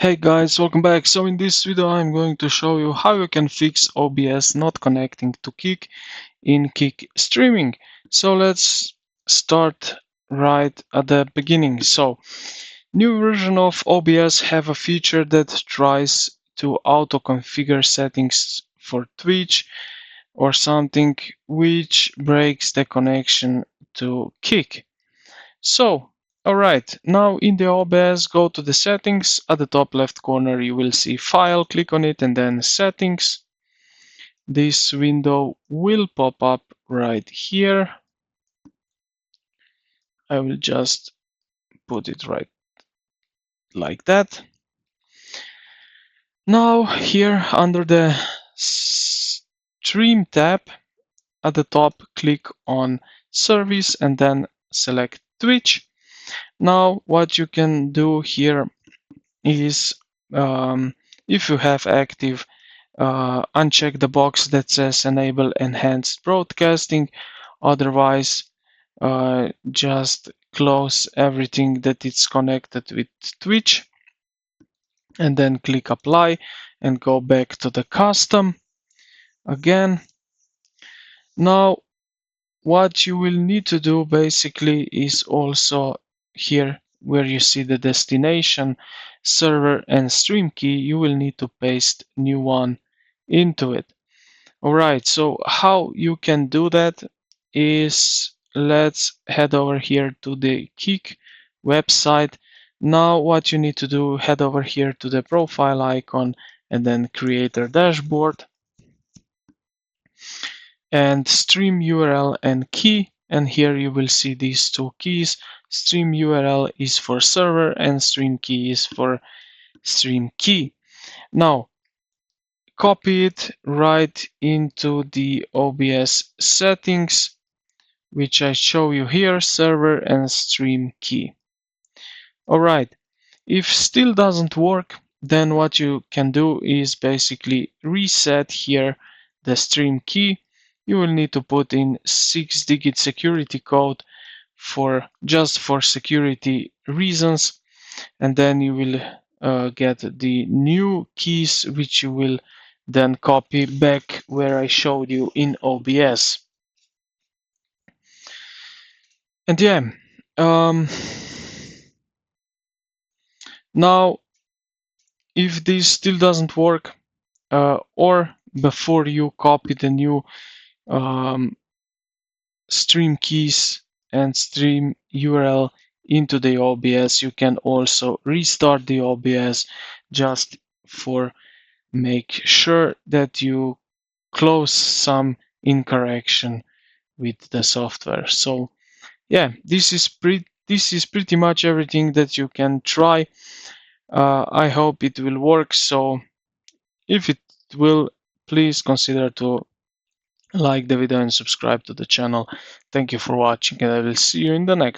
Hey guys, welcome back. So in this video I'm going to show you how you can fix OBS not connecting to Kick in Kick streaming. So let's start right at the beginning. So new version of OBS have a feature that tries to auto configure settings for Twitch or something which breaks the connection to Kick. So, alright, now in the OBS, go to the settings. At the top left corner, you will see File, click on it and then Settings. This window will pop up right here. I will just put it right like that. Now, here under the Stream tab, at the top, click on Service and then select Twitch. Now, what you can do here is if you have active, uncheck the box that says enable enhanced broadcasting. Otherwise, just close everything that is connected with Twitch and then click apply and go back to the custom again. Now what you will need to do basically is also here where you see the destination, server and stream key, you will need to paste new one into it. Alright, so how you can do that is let's head over here to the Kick website. Now what you need to do, head over here to the profile icon and then creator dashboard and stream URL and key, and here you will see these two keys. Stream URL is for server and stream key is for stream key. Now copy it right into the OBS settings, which I show you here, server and stream key. Alright, if still doesn't work, then what you can do is basically reset here the stream key. You will need to put in 6-digit security code just for security reasons, and then you will get the new keys, which you will then copy back where I showed you in OBS. And yeah, now if this still doesn't work, or before you copy the new stream keys and stream URL into the OBS, you can also restart the OBS just for make sure that you close some incorrection with the software. So yeah, this is pretty much everything that you can try. I hope it will work. So if it will, please consider to like the video and subscribe to the channel. Thank you for watching, and I will see you in the next one.